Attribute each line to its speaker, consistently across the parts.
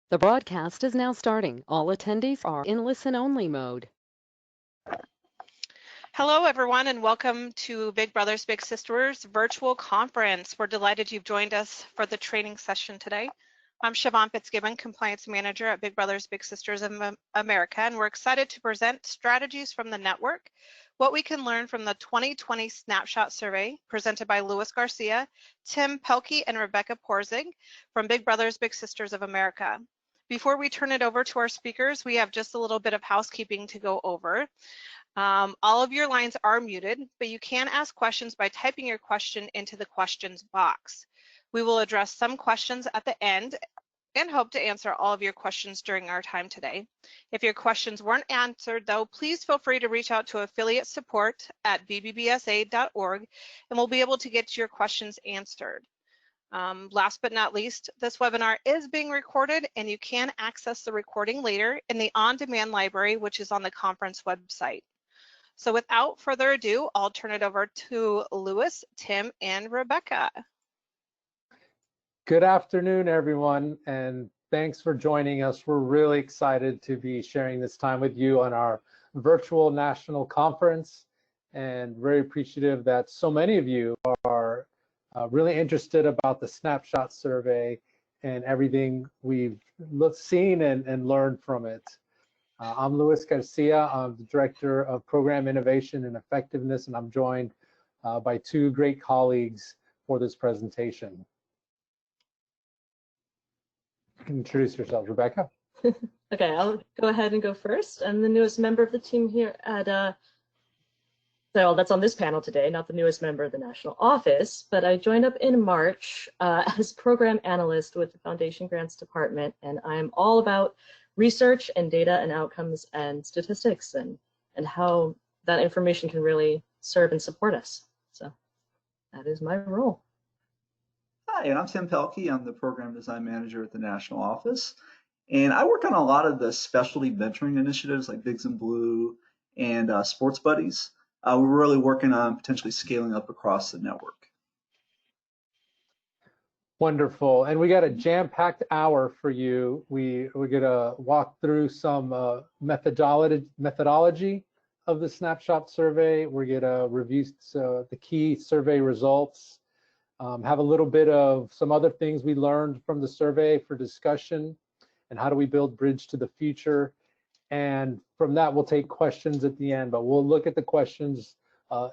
Speaker 1: The broadcast is now starting. All attendees are in listen-only mode.
Speaker 2: Hello, everyone, and welcome to Big Brothers Big Sisters virtual conference. We're delighted you've joined us for the training session today. I'm Siobhan Fitzgibbon, Compliance Manager at Big Brothers Big Sisters of America, and we're excited to present strategies from the network, what we can learn from the 2020 Snapshot Survey presented by Louis Garcia, Tim Pelkey, and Rebecca Porzig from Big Brothers Big Sisters of America. Before we turn it over to our speakers, we have just a little bit of housekeeping to go over. All of your lines are muted, but you can ask questions by typing your question into the questions box. We will address some questions at the end and hope to answer all of your questions during our time today. If your questions weren't answered, though, please feel free to reach out to affiliate support at bbbsa.org, and we'll be able to get your questions answered. Last but not least, this webinar is being recorded, and you can access the recording later in the on-demand library, which is on the conference website. So without further ado, I'll turn it over to Louis, Tim, and Rebecca.
Speaker 3: Good afternoon, everyone, and thanks for joining us. We're really excited to be sharing this time with you on our virtual national conference, and very appreciative that so many of you are really interested about the Snapshot Survey and everything we've seen and learned from it. I'm Louis Garcia. I'm the Director of Program Innovation and Effectiveness, and I'm joined by two great colleagues for this presentation. You can introduce yourself, Rebecca.
Speaker 4: Okay, I'll go ahead and go first. I'm the newest member of the team here at, so that's on this panel today, not the newest member of the national office, but I joined up in March as program analyst with the Foundation Grants Department, and I'm all about research and data and outcomes and statistics and how that information can really serve and support us. So that is my role.
Speaker 5: Hi, and I'm Tim Pelkey. I'm the Program Design Manager at the National Office. And I work on a lot of the specialty mentoring initiatives like Bigs and Blue and Sports Buddies. We're really working on potentially scaling up across the network.
Speaker 3: Wonderful, and we got a jam-packed hour for you. We're gonna walk through some methodology of the Snapshot Survey. We're gonna review the key survey results, have a little bit of some other things we learned from the survey for discussion, and how do we build bridge to the future. And from that, we'll take questions at the end, but we'll look at the questions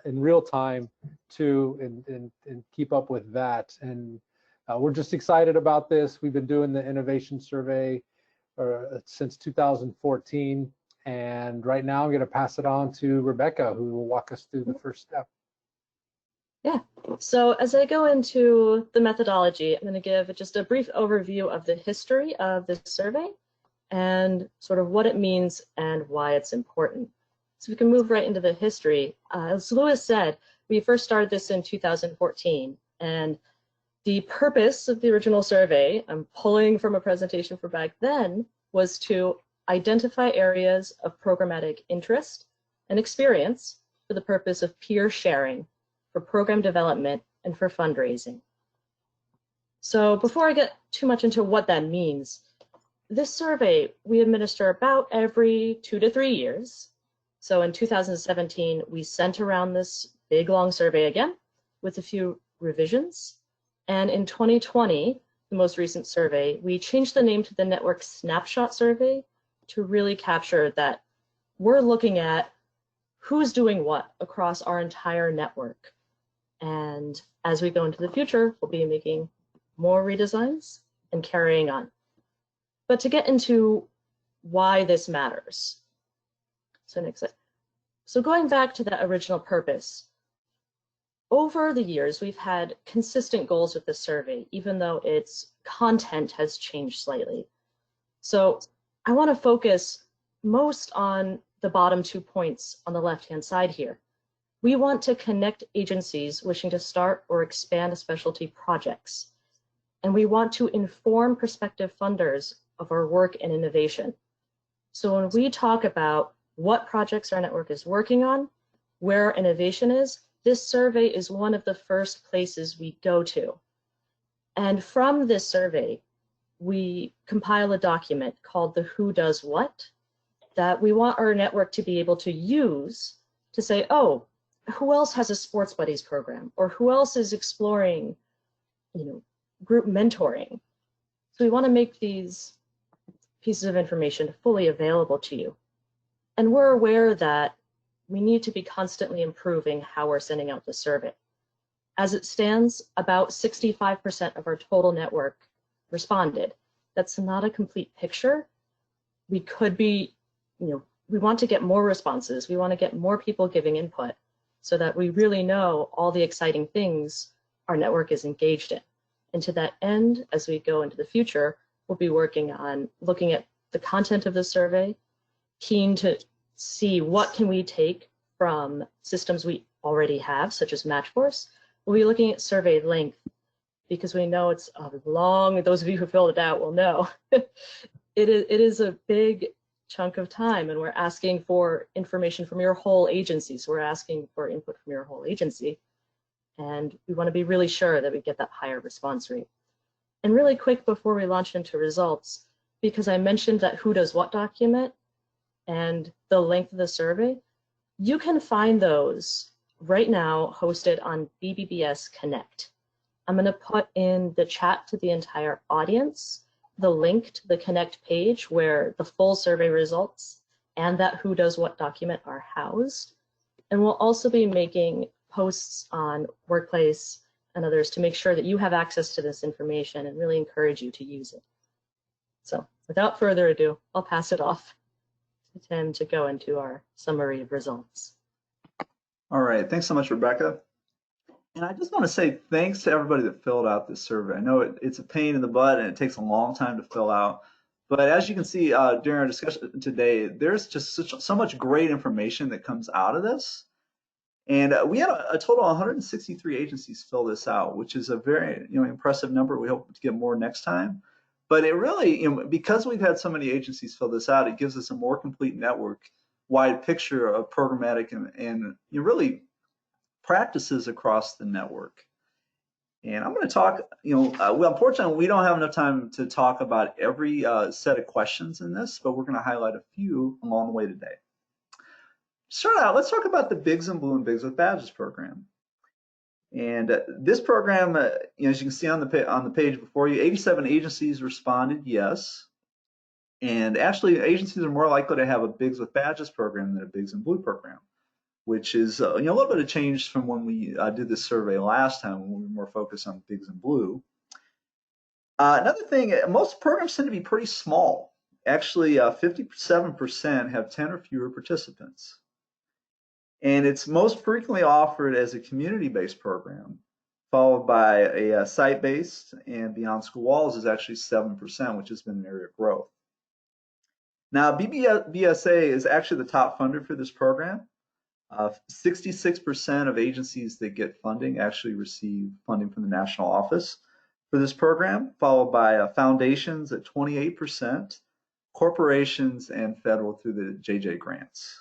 Speaker 3: in real time too, and keep up with that. And we're just excited about this. We've been doing the innovation survey since 2014, and right now I'm going to pass it on to Rebecca, who will walk us through the first step.
Speaker 4: Yeah, so as I go into the methodology, I'm going to give just a brief overview of the history of this survey and sort of what it means and why it's important. So we can move right into the history. As Louis said, we first started this in 2014, and the purpose of the original survey, I'm pulling from a presentation from back then, was to identify areas of programmatic interest and experience for the purpose of peer sharing, for program development, and for fundraising. So before I get too much into what that means, this survey we administer about every 2 to 3 years. So in 2017, we sent around this big long survey again with a few revisions. And in 2020, the most recent survey, we changed the name to the Network Snapshot Survey to really capture that we're looking at who's doing what across our entire network. And as we go into the future, we'll be making more redesigns and carrying on. But to get into why this matters. So next slide. So going back to that original purpose, over the years, we've had consistent goals with the survey, even though its content has changed slightly. So I want to focus most on the bottom 2 points on the left-hand side here. We want to connect agencies wishing to start or expand specialty projects. And we want to inform prospective funders of our work and innovation. So when we talk about what projects our network is working on, where innovation is, this survey is one of the first places we go to. And from this survey, we compile a document called the Who Does What that we want our network to be able to use to say, oh, who else has a Sports Buddies program, or who else is exploring, group mentoring. So we want to make these pieces of information fully available to you. And we're aware that we need to be constantly improving how we're sending out the survey. As it stands, about 65% of our total network responded. That's not a complete picture. We could be, we want to get more responses. We want to get more people giving input so that we really know all the exciting things our network is engaged in. And to that end, as we go into the future, we'll be working on looking at the content of the survey, keen to see what can we take from systems we already have, such as Matchforce. We'll be looking at survey length because we know it's long. Those of you who filled it out will know. It is a big chunk of time, and we're asking for information from your whole agency. So we're asking for input from your whole agency. And we want to be really sure that we get that higher response rate. And really quick before we launch into results, because I mentioned that Who Does What document and the length of the survey, you can find those right now hosted on BBBS Connect. I'm going to put in the chat to the entire audience the link to the Connect page where the full survey results and that Who Does What document are housed. And we'll also be making posts on Workplace and others to make sure that you have access to this information and really encourage you to use it. So without further ado, I'll pass it off to Tim to go into our summary of results.
Speaker 5: All right, thanks so much, Rebecca. And I just want to say thanks to everybody that filled out this survey. I know it's a pain in the butt and it takes a long time to fill out. But as you can see during our discussion today, there's just so much great information that comes out of this. And we had a total of 163 agencies fill this out, which is a very impressive number. We hope to get more next time. But it really, because we've had so many agencies fill this out, it gives us a more complete network-wide picture of programmatic and really practices across the network. And I'm going to talk, well, unfortunately, we don't have enough time to talk about every set of questions in this, but we're going to highlight a few along the way today. Start out, let's talk about the Bigs in Blue and Bigs with Badges program. And this program, as you can see on the page before you, 87 agencies responded yes. And actually, agencies are more likely to have a Bigs with Badges program than a Bigs in Blue program, which is a little bit of change from when we did this survey last time when we were more focused on Bigs in Blue. Another thing, most programs tend to be pretty small. Actually, 57% have 10 or fewer participants. And it's most frequently offered as a community-based program, followed by a site-based, and Beyond School Walls is actually 7%, which has been an area of growth. Now, BBSA is actually the top funder for this program. 66% of agencies that get funding actually receive funding from the national office for this program, followed by foundations at 28%, corporations, and federal through the JJ grants.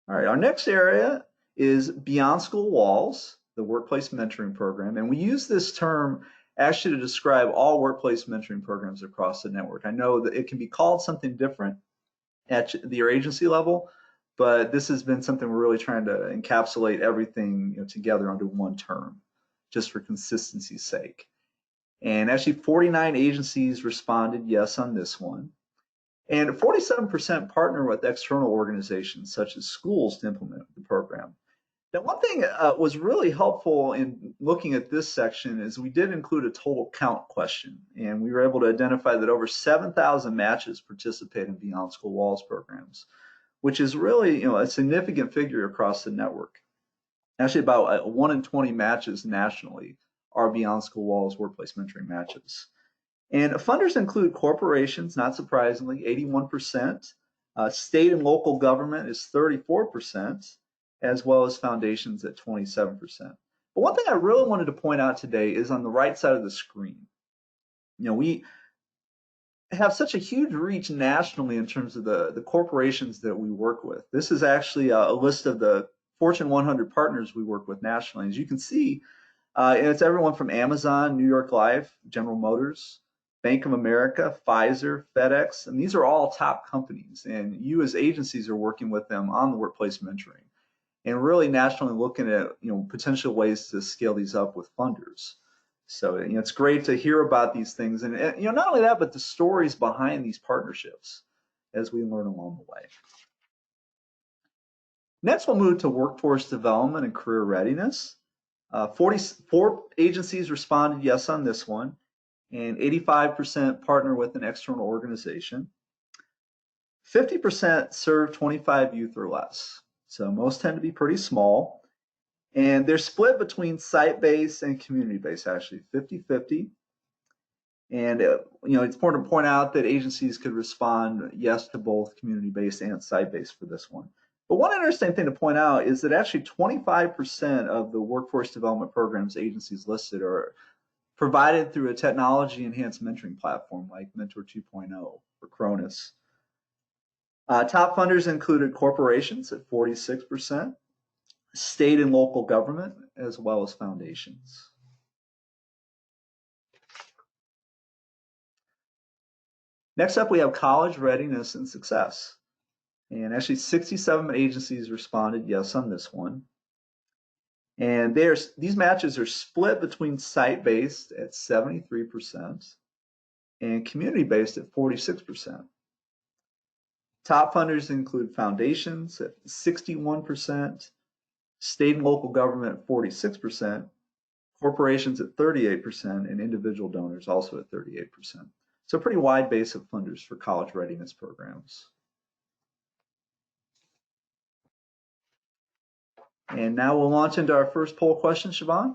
Speaker 5: All right, our next area is Beyond School Walls, the workplace mentoring program. And we use this term actually to describe all workplace mentoring programs across the network. I know that it can be called something different at your agency level, but this has been something we're really trying to encapsulate everything together under one term, just for consistency's sake. And actually 49 agencies responded yes on this one. And 47% partner with external organizations such as schools to implement the program. Now, one thing was really helpful in looking at this section is we did include a total count question, and we were able to identify that over 7,000 matches participate in Beyond School Walls programs, which is really a significant figure across the network. Actually, about 1 in 20 matches nationally are Beyond School Walls workplace mentoring matches. And funders include corporations, not surprisingly, 81%. State and local government is 34%, as well as foundations at 27%. But one thing I really wanted to point out today is on the right side of the screen. We have such a huge reach nationally in terms of the corporations that we work with. This is actually a list of the Fortune 100 partners we work with nationally. As you can see, And it's everyone from Amazon, New York Life, General Motors, Bank of America, Pfizer, FedEx, and these are all top companies. And you as agencies are working with them on the workplace mentoring and really nationally looking at potential ways to scale these up with funders. So it's great to hear about these things, and not only that, but the stories behind these partnerships as we learn along the way. Next, we'll move to workforce development and career readiness. 44 agencies responded yes on this one, and 85% partner with an external organization. 50% serve 25 youth or less. So most tend to be pretty small. And they're split between site-based and community-based, actually, 50-50. And it's important to point out that agencies could respond yes to both community-based and site-based for this one. But one interesting thing to point out is that actually 25% of the workforce development programs agencies listed are provided through a technology-enhanced mentoring platform like Mentor 2.0 or Cronus. Top funders included corporations at 46%, state and local government, as well as foundations. Next up, we have college readiness and success. And actually 67 agencies responded yes on this one. And these matches are split between site-based at 73% and community-based at 46%. Top funders include foundations at 61%, state and local government at 46%, corporations at 38%, and individual donors also at 38%. So a pretty wide base of funders for college readiness programs. And now we'll launch into our first poll question, Siobhan.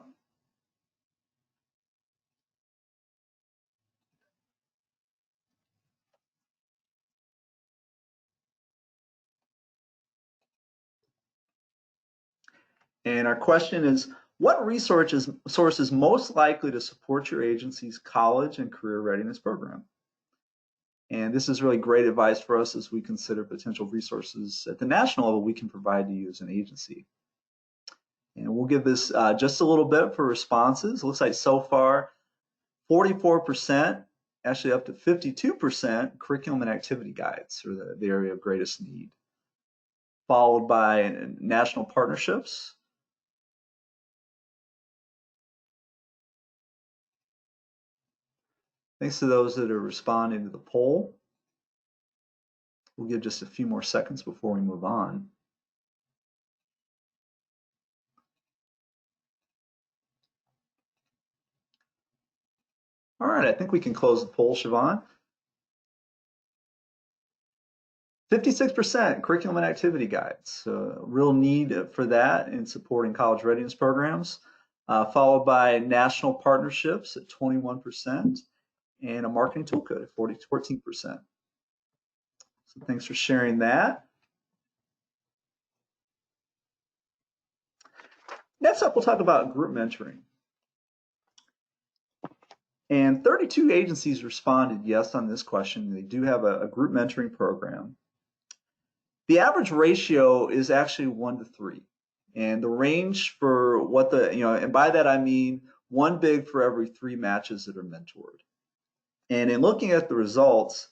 Speaker 5: And our question is, what resource is most likely to support your agency's college and career readiness program? And this is really great advice for us as we consider potential resources at the national level we can provide to you as an agency. And we'll give this just a little bit for responses. Looks like so far 44%, actually up to 52% curriculum and activity guides are the area of greatest need, followed by national partnerships. Thanks to those that are responding to the poll. We'll give just a few more seconds before we move on. All right, I think we can close the poll, Siobhan. 56% curriculum and activity guides. Real need for that in supporting college readiness programs, followed by national partnerships at 21% and a marketing toolkit at 14%. So thanks for sharing that. Next up, we'll talk about group mentoring. And 32 agencies responded yes on this question. They do have a group mentoring program. The average ratio is actually 1 to 3. And the range for what and by that I mean 1 big for every 3 matches that are mentored. And in looking at the results,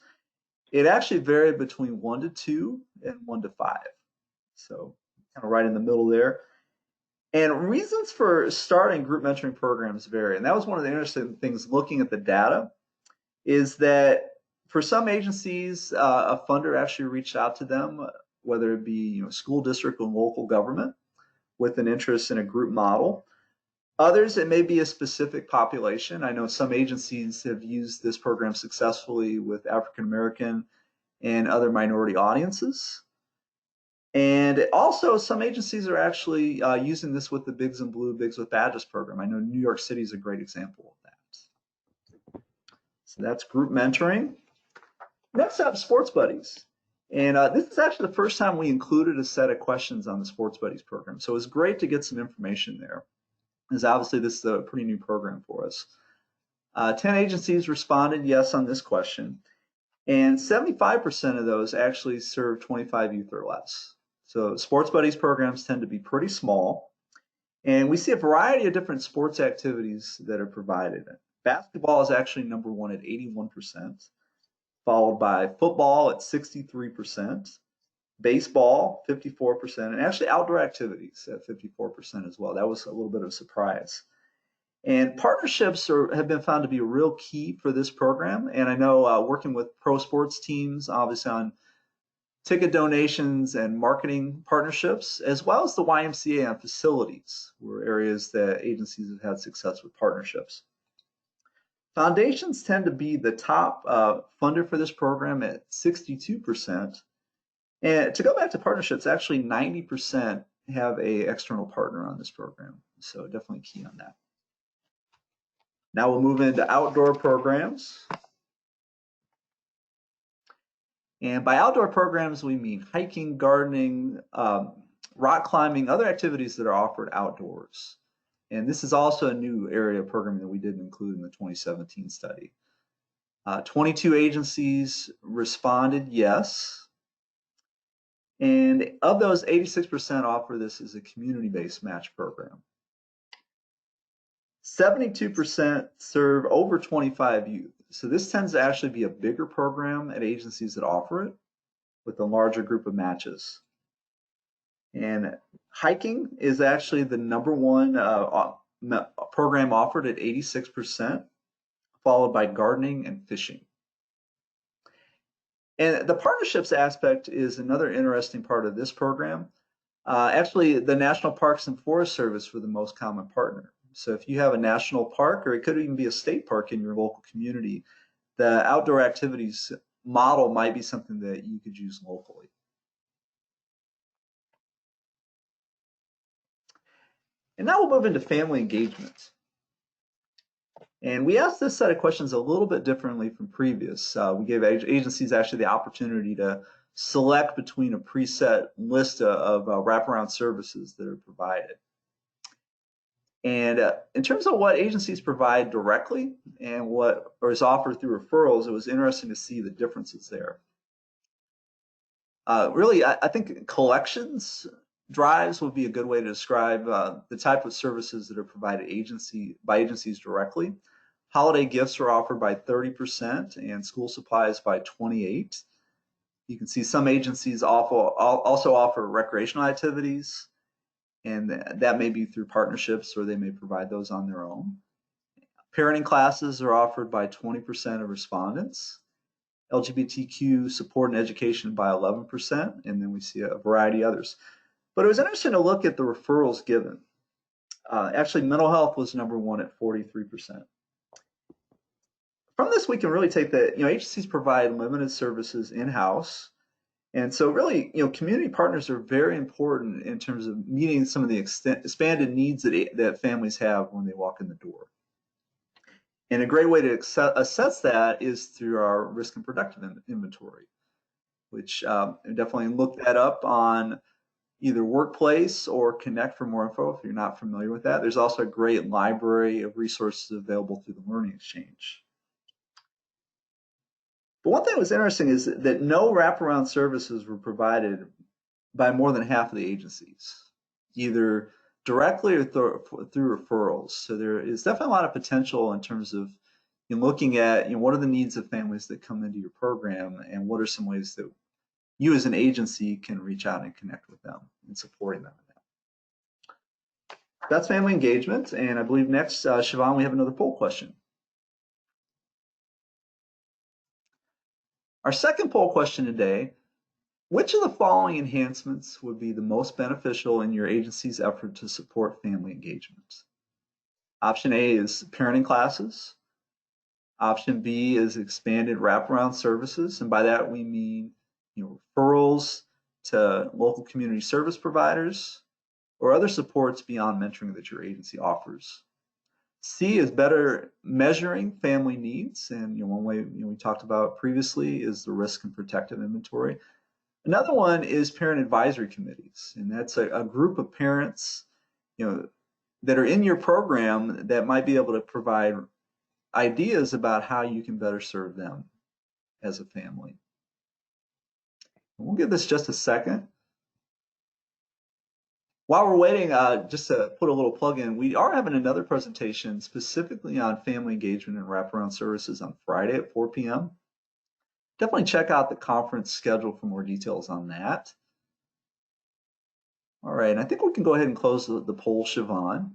Speaker 5: it actually varied between 1 to 2 and 1 to 5. So kind of right in the middle there. And reasons for starting group mentoring programs vary. And that was one of the interesting things looking at the data, is that for some agencies, a funder actually reached out to them, whether it be school district or local government, with an interest in a group model. Others, it may be a specific population. I know some agencies have used this program successfully with African American and other minority audiences. And also, some agencies are actually using this with the Bigs in Blue, Bigs with Badges program. I know New York City is a great example of that. So that's group mentoring. Next up, Sports Buddies. And this is actually the first time we included a set of questions on the Sports Buddies program. So it's great to get some information there, because obviously this is a pretty new program for us. 10 agencies responded yes on this question, and 75% of those actually serve 25 youth or less. So Sports Buddies programs tend to be pretty small, And we see a variety of different sports activities that are provided. Basketball is actually number one at 81%, followed by football at 63%, baseball 54%, and actually outdoor activities at 54% as well. That was a little bit of a surprise. And partnerships have been found to be a real key for this program. And I know working with pro sports teams, obviously on ticket donations and marketing partnerships, as well as the YMCA on facilities, were areas that agencies have had success with partnerships. Foundations tend to be the top funder for this program at 62%. And to go back to partnerships, actually 90% have an external partner on this program. So definitely key on that. Now we'll move into outdoor programs. And by outdoor programs, we mean hiking, gardening, rock climbing, other activities that are offered outdoors. And this is also a new area of programming that we didn't include in the 2017 study. 22 agencies responded yes. And of those, 86% offer this as a community-based match program. 72% serve over 25 youth. So this tends to actually be a bigger program at agencies that offer it with a larger group of matches. And hiking is actually the number one program offered at 86%, followed by gardening and fishing. And the partnerships aspect is another interesting part of this program. Actually, the National Parks and Forest Service were the most common partner. So if you have a national park, or it could even be a state park in your local community, the outdoor activities model might be something that you could use locally. And now we'll move into family engagement. And we asked this set of questions a little bit differently from previous. We gave agencies actually the opportunity to select between a preset list of wraparound services that are provided. And in terms of what agencies provide directly and what is offered through referrals, it was interesting to see the differences there. Really, I think collections drives would be a good way to describe the type of services that are provided by agencies directly. Holiday gifts are offered by 30% and school supplies by 28%. You can see some agencies also offer recreational activities, and that may be through partnerships or they may provide those on their own. Parenting classes are offered by 20% of respondents. LGBTQ support and education by 11%, and then we see a variety of others. But it was interesting to look at the referrals given. Actually, mental health was number one at 43%. From this, we can really take that, agencies provide limited services in-house. And so really, community partners are very important in terms of meeting some of the expanded needs that families have when they walk in the door. And a great way to assess that is through our risk and productive inventory, which definitely look that up on either Workplace or Connect for more info if you're not familiar with that. There's also a great library of resources available through the Learning Exchange. But one thing that was interesting is that no wraparound services were provided by more than half of the agencies, either directly or through referrals. So there is definitely a lot of potential in terms of looking at what are the needs of families that come into your program and what are some ways that you as an agency can reach out and connect with them and supporting them in that. That's family engagement. And I believe next, Siobhan, we have another poll question. Our second poll question today: which of the following enhancements would be the most beneficial in your agency's effort to support family engagement? Option A is parenting classes. Option B is expanded wraparound services. And by that, we mean referrals to local community service providers or other supports beyond mentoring that your agency offers. C is better measuring family needs, and one way we talked about previously is the risk and protective inventory. Another one is parent advisory committees, and that's a group of parents that are in your program that might be able to provide ideas about how you can better serve them as a family. We'll give this just a second. While we're waiting, just to put a little plug in, we are having another presentation specifically on family engagement and wraparound services on Friday at 4 p.m. Definitely check out the conference schedule for more details on that. All right, and I think we can go ahead and close the poll, Siobhan.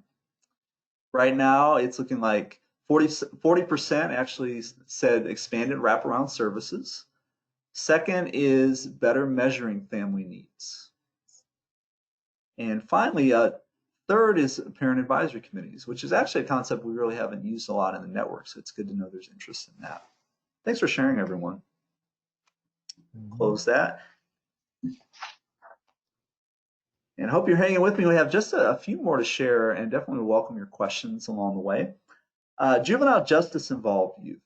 Speaker 5: Right now, it's looking like 40% actually said expanded wraparound services. Second is better measuring family needs. And finally, third is parent advisory committees, which is actually a concept we really haven't used a lot in the network, so it's good to know there's interest in that. Thanks for sharing, everyone. Close that. And I hope you're hanging with me. We have just a few more to share, and definitely welcome your questions along the way. Juvenile justice involved youth.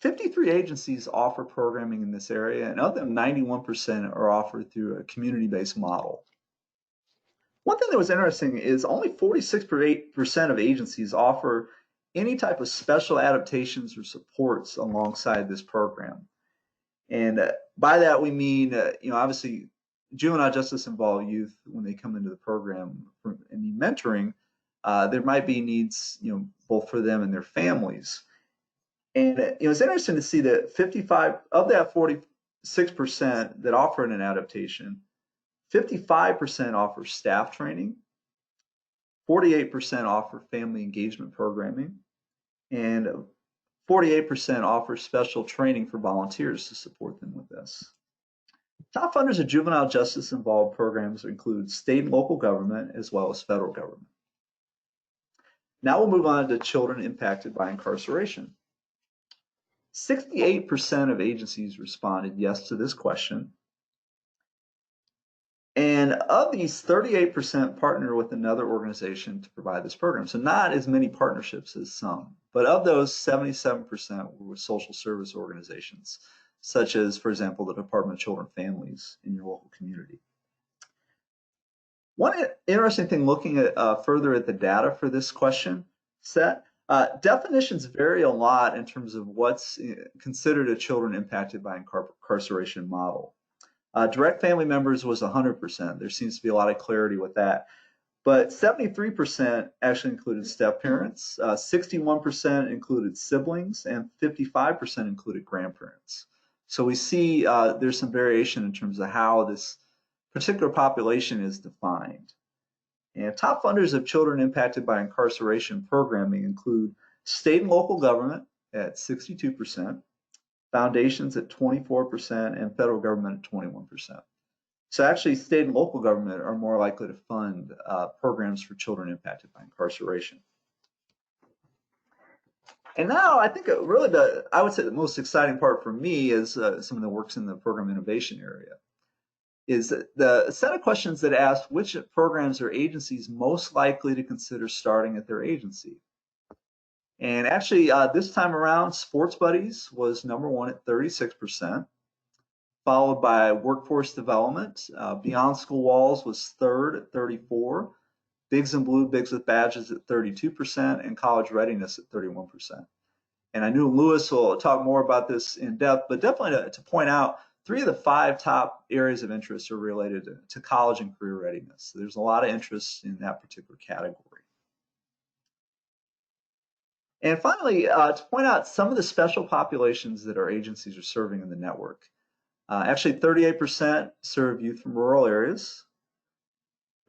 Speaker 5: 53 agencies offer programming in this area, and of them, 91% are offered through a community-based model. One thing that was interesting is only 46% of agencies offer any type of special adaptations or supports alongside this program. And by that we mean, obviously juvenile justice involved youth, when they come into the program and need mentoring, there might be needs, both for them and their families. And it's interesting to see that 55 of that 46% that offer an adaptation, 55% offer staff training, 48% offer family engagement programming, and 48% offer special training for volunteers to support them with this. Top funders of juvenile justice involved programs include state and local government as well as federal government. Now we'll move on to children impacted by incarceration. 68% of agencies responded yes to this question. And of these, 38% partner with another organization to provide this program. So not as many partnerships as some, but of those, 77% were with social service organizations, such as, for example, the Department of Children and Families in your local community. One interesting thing looking at further at the data for this question set, definitions vary a lot in terms of what's considered a children impacted by incarceration model. Direct family members was 100%. There seems to be a lot of clarity with that. But 73% actually included step-parents, 61% included siblings, and 55% included grandparents. So we see there's some variation in terms of how this particular population is defined. And top funders of children impacted by incarceration programming include state and local government at 62%, foundations at 24%, and federal government at 21%. So actually, state and local government are more likely to fund programs for children impacted by incarceration. And now I think really I would say the most exciting part for me is some of the works in the program innovation area, is the set of questions that ask which programs or agencies most likely to consider starting at their agency. And actually, this time around, Sports Buddies was #1 at 36%, followed by Workforce Development. Beyond School Walls was third at 34%, Bigs in Blue, Bigs with Badges at 32%, and College Readiness at 31%. And I knew Lewis will talk more about this in depth, but definitely to point out, 3 of the 5 top areas of interest are related to college and career readiness. So there's a lot of interest in that particular category. And finally, to point out some of the special populations that our agencies are serving in the network. Actually, 38% serve youth from rural areas.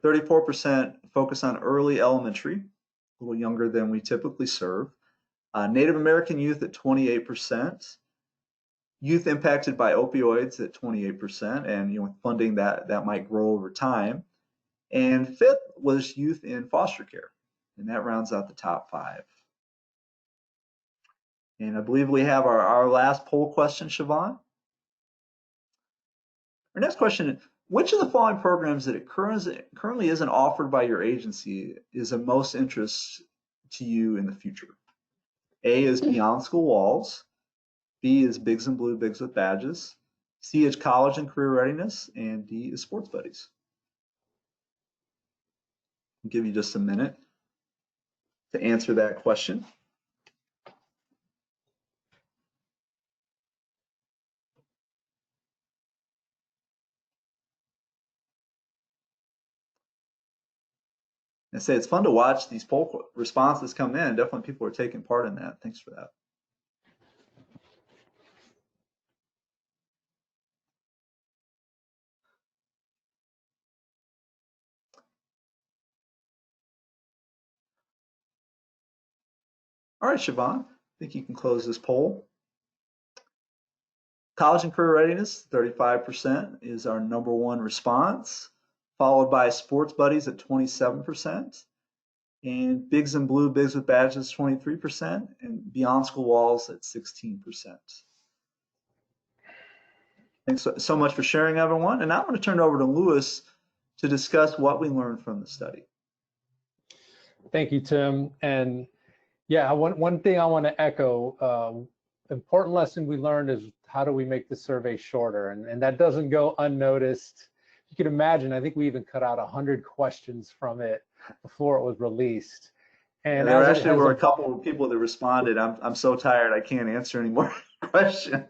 Speaker 5: 34% focus on early elementary, a little younger than we typically serve. Native American youth at 28%. Youth impacted by opioids at 28%, and with funding that might grow over time. And 5th was youth in foster care, and that rounds out the top 5. And I believe we have our last poll question, Siobhan. Our next question, which of the following programs that it currently isn't offered by your agency is of most interest to you in the future? A is Beyond School Walls. B is Bigs in Blue, Bigs with Badges. C is College and Career Readiness. And D is Sports Buddies. I'll give you just a minute to answer that question. And say it's fun to watch these poll responses come in. Definitely people are taking part in that. Thanks for that. All right, Siobhan, I think you can close this poll. College and career readiness, 35% is our #1 response, followed by sports buddies at 27%, and Bigs and Blue, Bigs with Badges, 23%, and Beyond School Walls at 16%. Thanks so much for sharing, everyone. And now I'm going to turn it over to Lewis to discuss what we learned from the study.
Speaker 3: Thank you, Tim. And yeah, one thing I want to echo, important lesson we learned is how do we make the survey shorter? And that doesn't go unnoticed. You can imagine, I think we even cut out 100 questions from it before it was released. And
Speaker 5: there actually were a couple of people that responded, I'm so tired, I can't answer any more questions.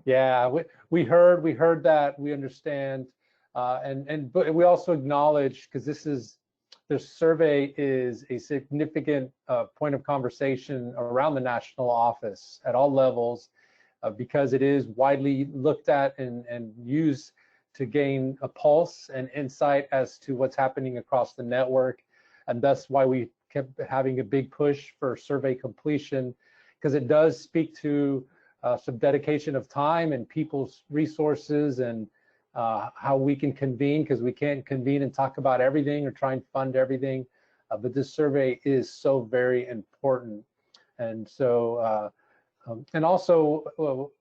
Speaker 3: Yeah, we heard that, we understand, but we also acknowledge, because this survey is a significant point of conversation around the national office at all levels, because it is widely looked at and used to gain a pulse and insight as to what's happening across the network, and that's why we kept having a big push for survey completion, because it does speak to some dedication of time and people's resources, and how we can convene, because we can't convene and talk about everything or try and fund everything, but this survey is so very important. And so, and also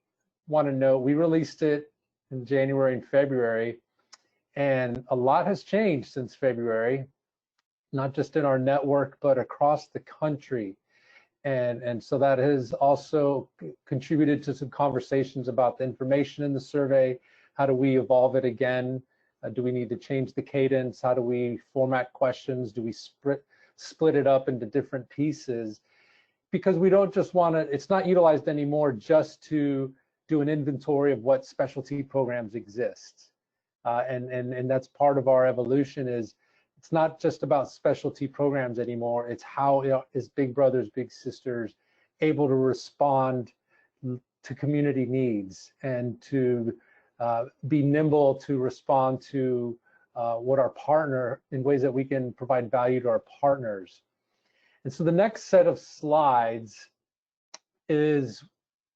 Speaker 3: want to note, we released it in January and February, and a lot has changed since February, not just in our network, but across the country. And so that has also contributed to some conversations about the information in the survey. How do we evolve it again? Do we need to change the cadence? How do we format questions? Do we split it up into different pieces? Because we don't just want to, it's not utilized anymore just to do an inventory of what specialty programs exist. And that's part of our evolution. Is it's not just about specialty programs anymore. It's how is Big Brothers Big Sisters able to respond to community needs, and to be nimble to respond to what our partner, in ways that we can provide value to our partners. And so the next set of slides is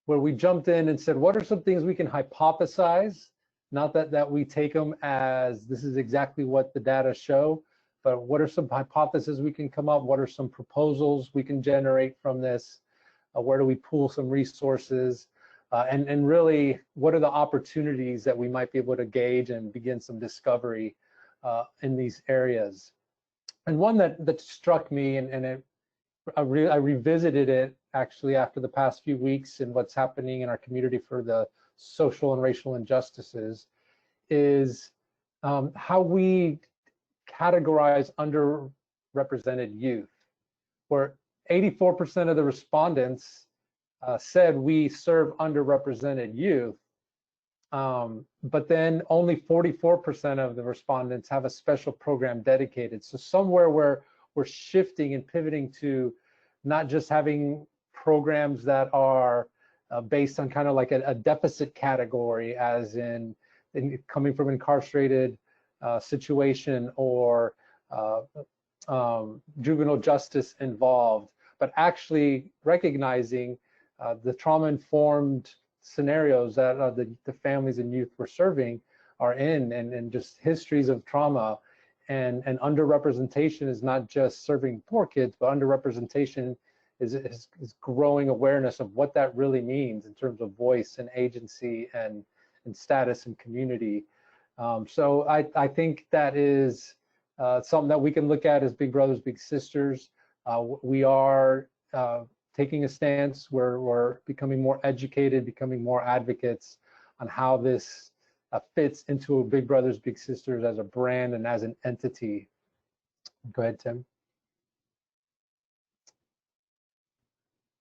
Speaker 3: where we jumped in and said, what are some things we can hypothesize? Not that we take them as this is exactly what the data show, but what are some hypotheses we can come up? What are some proposals we can generate from this? Where do we pool some resources? And really, what are the opportunities that we might be able to gauge and begin some discovery in these areas? And one that struck me, and I revisited it actually after the past few weeks and what's happening in our community for the social and racial injustices, is how we categorize underrepresented youth, where 84% of the respondents said we serve underrepresented youth, but then only 44% of the respondents have a special program dedicated. So somewhere where we're shifting and pivoting to not just having programs that are based on kind of like a deficit category, as in coming from incarcerated situation or juvenile justice involved, but actually recognizing the trauma-informed scenarios that the families and youth we're serving are in, and just histories of trauma. And underrepresentation is not just serving poor kids, but underrepresentation is growing awareness of what that really means in terms of voice and agency and status and community. So I think that is something that we can look at as Big Brothers Big Sisters. We are taking a stance where we're becoming more educated, becoming more advocates on how this fits into Big Brothers Big Sisters as a brand and as an entity. Go ahead, Tim.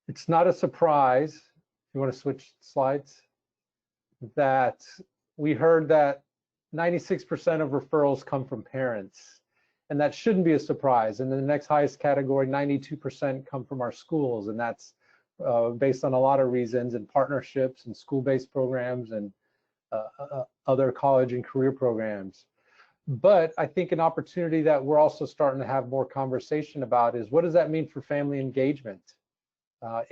Speaker 3: It's not a surprise, if you want to switch slides, that we heard that 96% of referrals come from parents. And that shouldn't be a surprise. And the next highest category, 92% come from our schools, and that's based on a lot of reasons and partnerships and school-based programs and other college and career programs. But I think an opportunity that we're also starting to have more conversation about is, what does that mean for family engagement?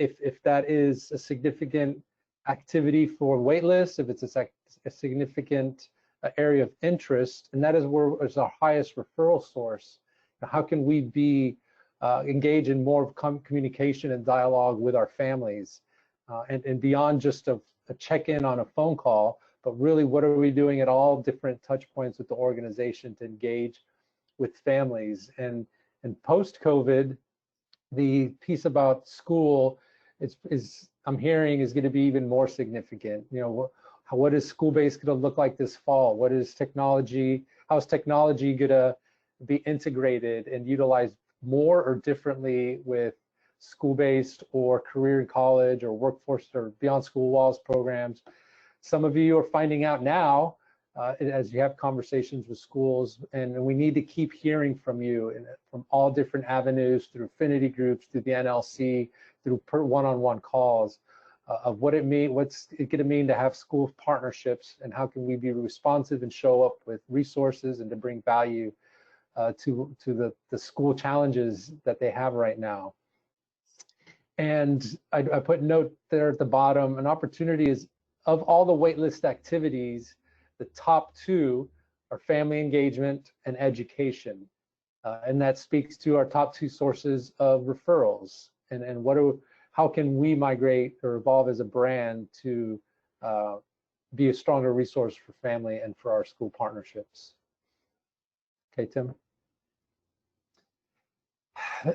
Speaker 3: If that is a significant activity for waitlists, if it's a significant area of interest, and that is where is our highest referral source, how can we be engage in more communication and dialogue with our families, and beyond just a check-in on a phone call, but really what are we doing at all different touch points with the organization to engage with families. And post-COVID, the piece about school is I'm hearing is going to be even more significant. You know, what is school-based going to look like this fall? What is technology? How is technology going to be integrated and utilized more or differently with school-based or career and college or workforce or beyond school walls programs? Some of you are finding out now as you have conversations with schools, and we need to keep hearing from you from all different avenues, through affinity groups, through the NLC, through one-on-one calls, of what it means, what's it going to mean to have school partnerships, and how can we be responsive and show up with resources and to bring value to the school challenges that they have right now. And I put a note there at the bottom, an opportunity is, of all the waitlist activities, the top two are family engagement and education. And that speaks to our top two sources of referrals. And how can we migrate or evolve as a brand to be a stronger resource for family and for our school partnerships? Okay, Tim.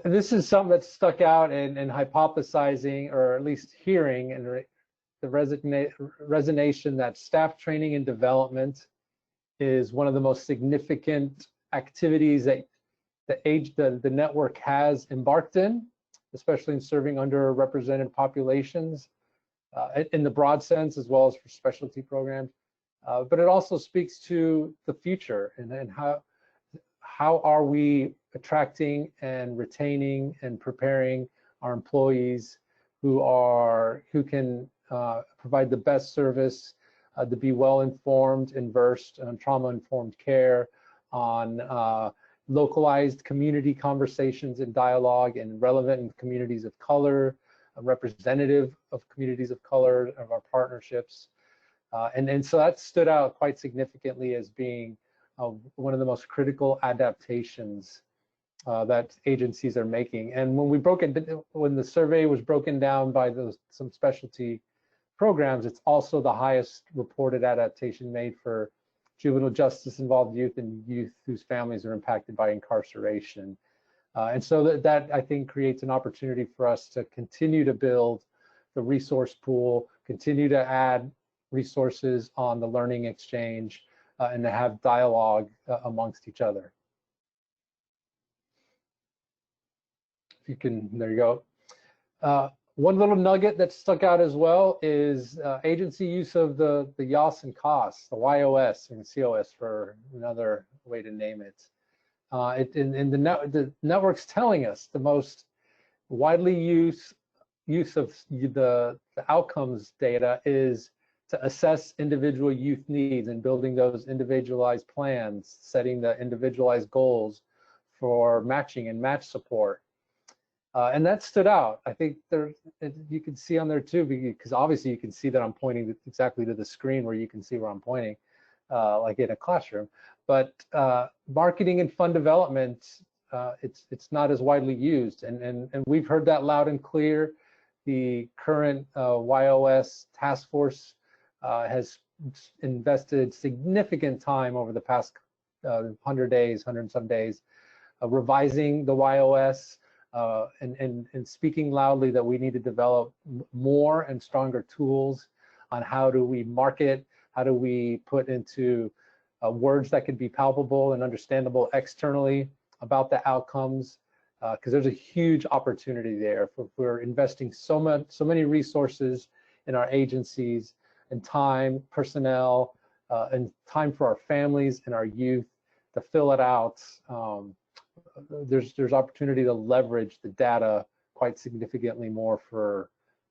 Speaker 3: This is something that stuck out in hypothesizing, or at least hearing, and the resonation that staff training and development is one of the most significant activities that the network has embarked in, especially in serving underrepresented populations in the broad sense, as well as for specialty programs. But it also speaks to the future and how are we attracting and retaining and preparing our employees who can provide the best service, to be well informed and versed on trauma-informed care, on localized community conversations and dialogue, and relevant in communities of color, representative of communities of color, of our partnerships. And so that stood out quite significantly as being one of the most critical adaptations that agencies are making. And when the survey was broken down by some specialty programs, it's also the highest reported adaptation made for juvenile justice involved youth and youth whose families are impacted by incarceration. And so that I think creates an opportunity for us to continue to build the resource pool, continue to add resources on the learning exchange, and to have dialogue amongst each other. If you can, there you go. One little nugget that stuck out as well is agency use of the YOS and COS, the YOS and COS for another way to name it. The network's telling us the most widely use of the outcomes data is to assess individual youth needs and building those individualized plans, setting the individualized goals for matching and match support. And that stood out. I think you can see on there too, because obviously you can see that I'm pointing exactly to the screen where you can see where I'm pointing, like in a classroom. But marketing and fund development, it's not as widely used, and we've heard that loud and clear. The current YOS task force has invested significant time over the past 100 days, 100 and some days, revising the YOS. And speaking loudly that we need to develop more and stronger tools on how do we market, how do we put into words that can be palpable and understandable externally about the outcomes, because there's a huge opportunity there. We're investing so many resources in our agencies, and time, personnel, and time for our families and our youth to fill it out. there's opportunity to leverage the data quite significantly more for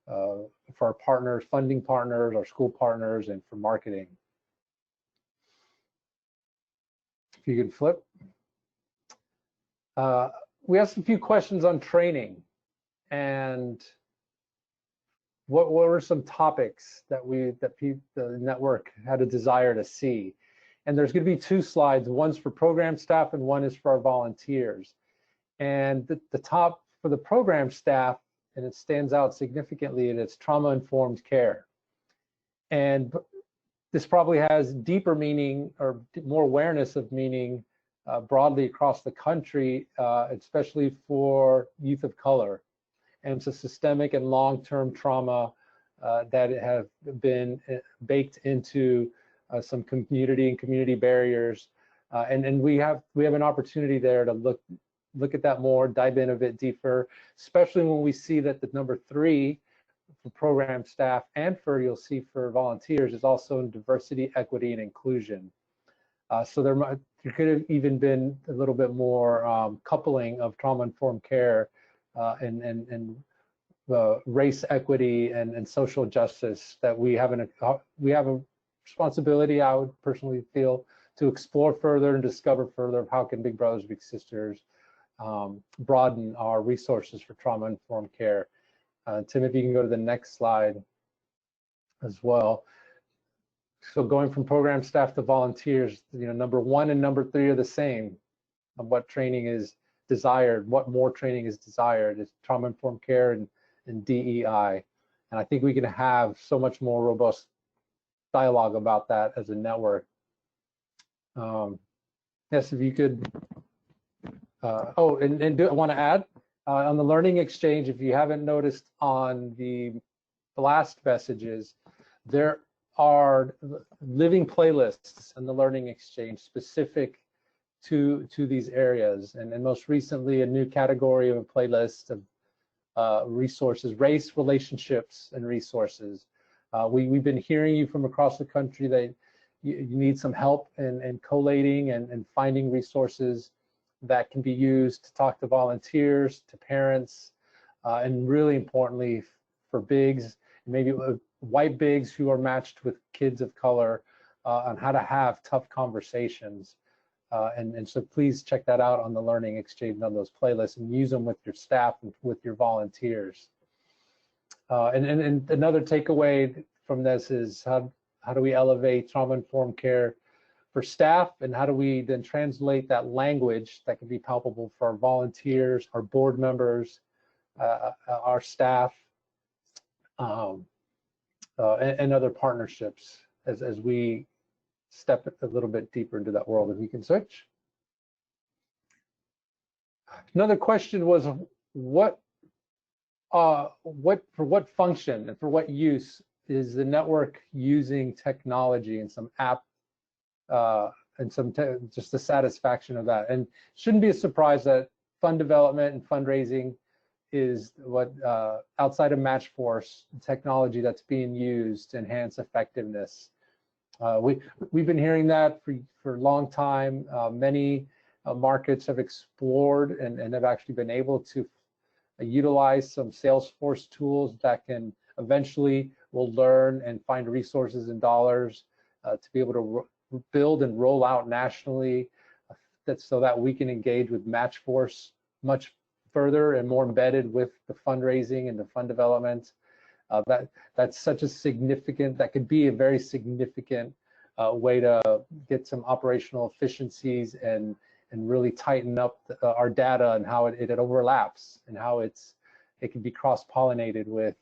Speaker 3: our partners, funding partners, our school partners, and for marketing. If you could flip. We asked a few questions on training and what were some topics that the network had a desire to see. And there's going to be two slides. One's for program staff and one is for our volunteers. And the top for the program staff, and it stands out significantly, and it's trauma-informed care. And this probably has deeper meaning or more awareness of meaning broadly across the country, especially for youth of color. And it's a systemic and long-term trauma that have been baked into some community barriers. And we have an opportunity there to look at that more, dive in a bit deeper, especially when we see that the number 3 for program staff and you'll see for volunteers is also in diversity, equity, and inclusion. So there could have even been a little bit more coupling of trauma-informed care and race equity and social justice that we have a responsibility, I would personally feel, to explore further and discover further of how can Big Brothers Big Sisters broaden our resources for trauma-informed care. Tim, if you can go to the next slide as well. So going from program staff to volunteers, number 1 and number 3 are the same of what training is desired, what more training is desired. It's trauma-informed care and DEI. And I think we can have so much more robust dialogue about that as a network. Yes, if you could. I want to add on the Learning Exchange, if you haven't noticed on the blast messages, there are living playlists in the Learning Exchange specific to these areas. And most recently, a new category of a playlist of resources, race, relationships, and resources. We've been hearing you from across the country that you need some help in collating and finding resources that can be used to talk to volunteers, to parents, and really importantly for bigs, maybe white bigs who are matched with kids of color on how to have tough conversations. And so please check that out on the Learning Exchange, on those playlists, and use them with your staff and with your volunteers. And another takeaway from this is how do we elevate trauma-informed care for staff, and how do we then translate that language that can be palpable for our volunteers, our board members, our staff, and other partnerships as we step a little bit deeper into that world. If you can switch. Another question was for what function and for what use is the network using technology and some app and just the satisfaction of that. And shouldn't be a surprise that fund development and fundraising is what outside of Matchforce technology that's being used to enhance effectiveness. We've been hearing that for a long time. Many markets have explored and have actually been able to utilize some Salesforce tools that can eventually will learn and find resources and dollars to be able to build and roll out nationally, so that we can engage with Matchforce much further and more embedded with the fundraising and the fund development. That's such a significant, that could be a very significant way to get some operational efficiencies and really tighten up our data and how it overlaps and how it can be cross-pollinated with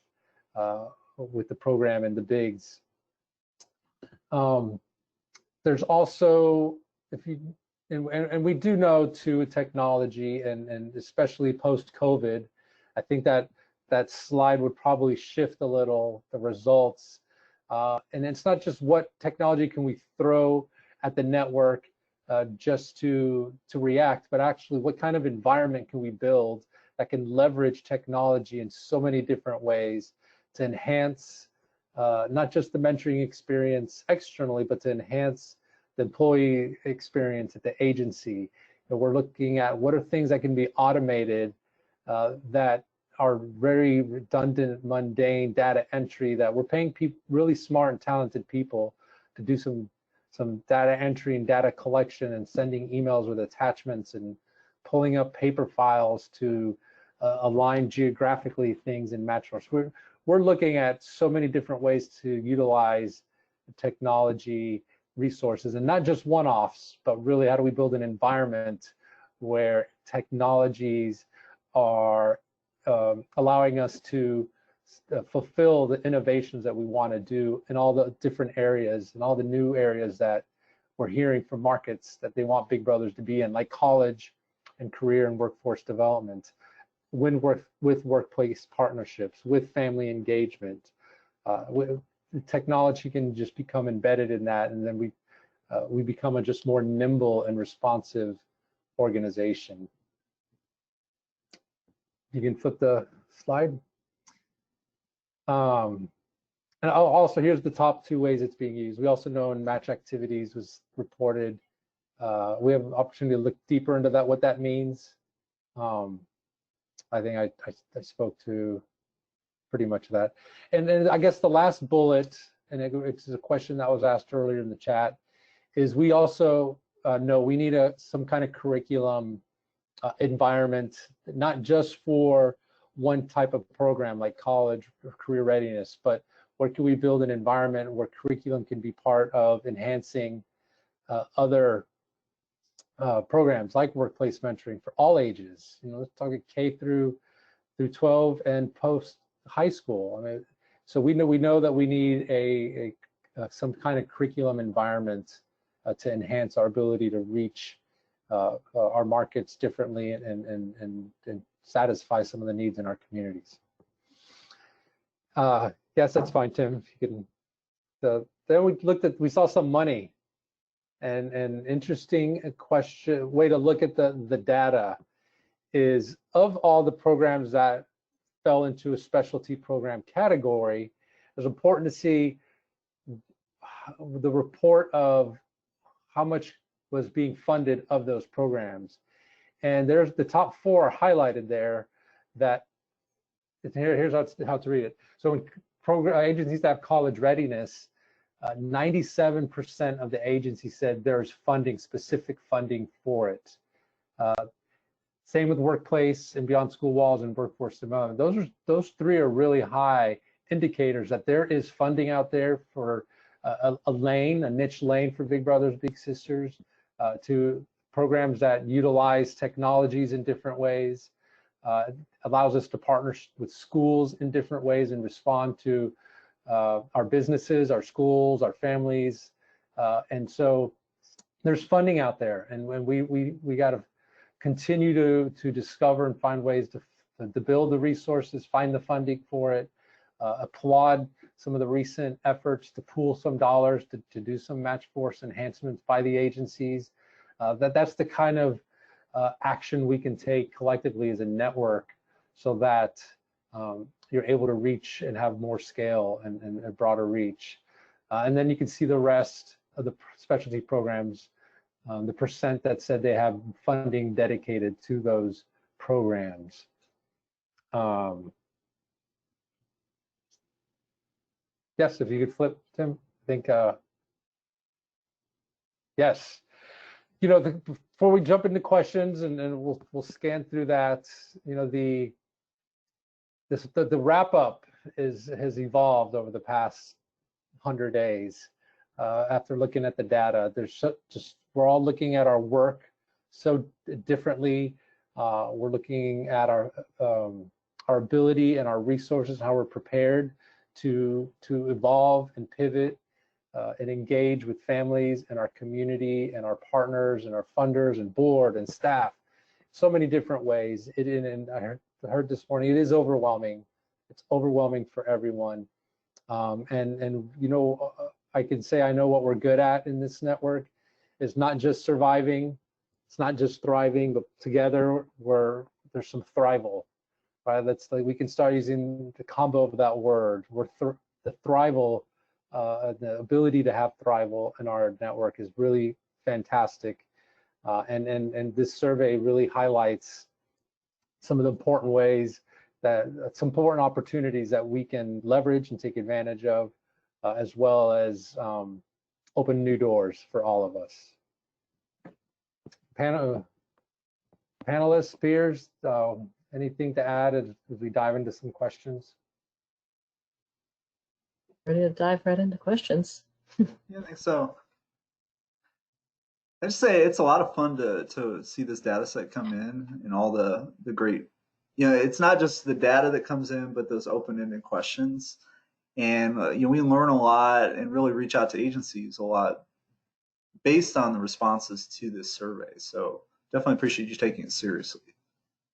Speaker 3: the program and the bigs. There's also, and we do know too, technology and especially post-COVID, I think that slide would probably shift a little the results. And it's not just what technology can we throw at the network just to react, but actually what kind of environment can we build that can leverage technology in so many different ways to enhance not just the mentoring experience externally, but to enhance the employee experience at the agency. we're looking at what are things that can be automated that are very redundant, mundane data entry that we're paying really smart and talented people to do some data entry and data collection and sending emails with attachments and pulling up paper files to align geographically things in Matchforce. We're looking at so many different ways to utilize technology resources, and not just one-offs, but really how do we build an environment where technologies are allowing us to fulfill the innovations that we want to do in all the different areas and all the new areas that we're hearing from markets that they want Big Brothers to be in, like college and career and workforce development, with workplace partnerships, with family engagement. Technology can just become embedded in that, and then we become a just more nimble and responsive organization. You can flip the slide. And also, here's the top 2 ways it's being used. We also know in match activities was reported. We have an opportunity to look deeper into that, what that means. I think I spoke to pretty much of that. And then I guess the last bullet, and it's a question that was asked earlier in the chat, is we also know we need some kind of curriculum environment, not just for one type of program like college or career readiness, but where can we build an environment where curriculum can be part of enhancing other programs like workplace mentoring for all ages. Let's talk K through 12 and post high school. I mean, so we know that we need some kind of curriculum environment to enhance our ability to reach our markets differently and satisfy some of the needs in our communities. Yes, that's fine, Tim. If you can. Then we saw some money, and an interesting way to look at the data is, of all the programs that fell into a specialty program category, it's important to see the report of how much was being funded of those programs. And there's the top 4 are highlighted there. That here's how to read it. So in agencies that have college readiness, 97% of the agencies said there's specific funding for it. Same with workplace and beyond school walls and workforce development. Those 3 are really high indicators that there is funding out there for a niche lane for Big Brothers Big Sisters, to programs that utilize technologies in different ways, allows us to partner with schools in different ways and respond to our businesses, our schools, our families, and so there's funding out there, and when we got to continue to discover and find ways to build the resources, find the funding for it. Applaud some of the recent efforts to pool some dollars to do some match force enhancements by the agencies. That's the kind of action we can take collectively as a network, so that you're able to reach and have more scale and a broader reach. And then you can see the rest of the specialty programs, the percent that said they have funding dedicated to those programs. Yes, if you could flip, Tim. I think, yes. Before we jump into questions, and we'll scan through that. The wrap up has evolved over the past 100 days. After looking at the data, we're all looking at our work so differently. We're looking at our ability and our resources, how we're prepared to evolve and pivot and engage with families and our community and our partners and our funders and board and staff, so many different ways. And I heard this morning, it is overwhelming. It's overwhelming for everyone. I can say I know what we're good at in this network is not just surviving, it's not just thriving, but together there's some thrival. Right? That's like we can start using the combo of that word. The thrival, the ability to have thrival in our network is really fantastic. And this survey really highlights some of the important ways that some important opportunities that we can leverage and take advantage of, as well as open new doors for all of us. Panelists, peers, anything to add as we dive into some questions?
Speaker 4: Ready to dive right into questions.
Speaker 5: Yeah, I think so. I just say it's a lot of fun to see this data set come in and all the great, it's not just the data that comes in, but those open-ended questions. And we learn a lot and really reach out to agencies a lot based on the responses to this survey. So definitely appreciate you taking it seriously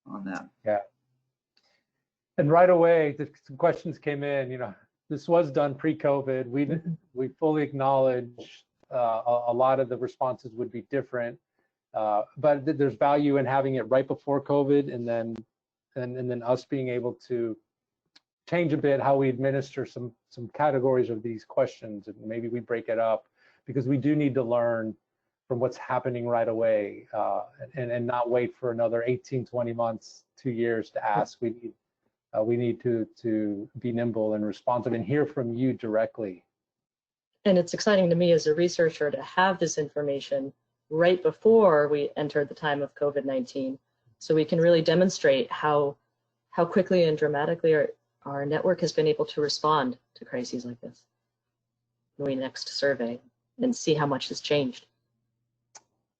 Speaker 5: on that.
Speaker 3: Yeah. And right away, the questions came in. This was done pre-COVID. We fully acknowledge a lot of the responses would be different, but there's value in having it right before COVID, and then us being able to change a bit how we administer some categories of these questions, and maybe we break it up, because we do need to learn from what's happening right away, and not wait for another 18, 20 months, 2 years to ask. We need to be nimble and responsive and hear from you directly.
Speaker 4: And it's exciting to me as a researcher to have this information right before we entered the time of COVID-19, so we can really demonstrate how quickly and dramatically our network has been able to respond to crises like this when we next survey and see how much has changed.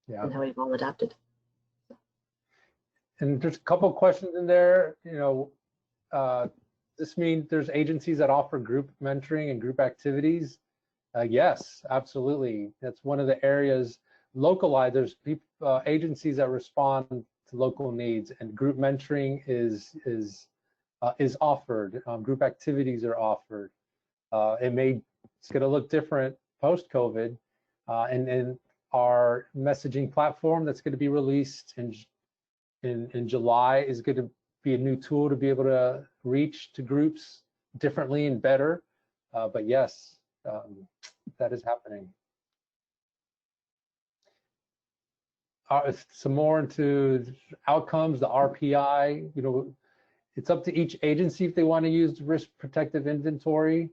Speaker 4: Yeah. And how we've all adapted.
Speaker 3: And there's a couple of questions in there. This means there's agencies that offer group mentoring and group activities. Yes, absolutely. That's one of the areas. Localized, there's agencies that respond to local needs, and group mentoring is offered. Group activities are offered. It's going to look different post-COVID, and our messaging platform that's going to be released in July is going to be a new tool to be able to reach to groups differently and better. But yes, that is happening. Some more into outcomes, the RPI. It's up to each agency if they want to use risk protective inventory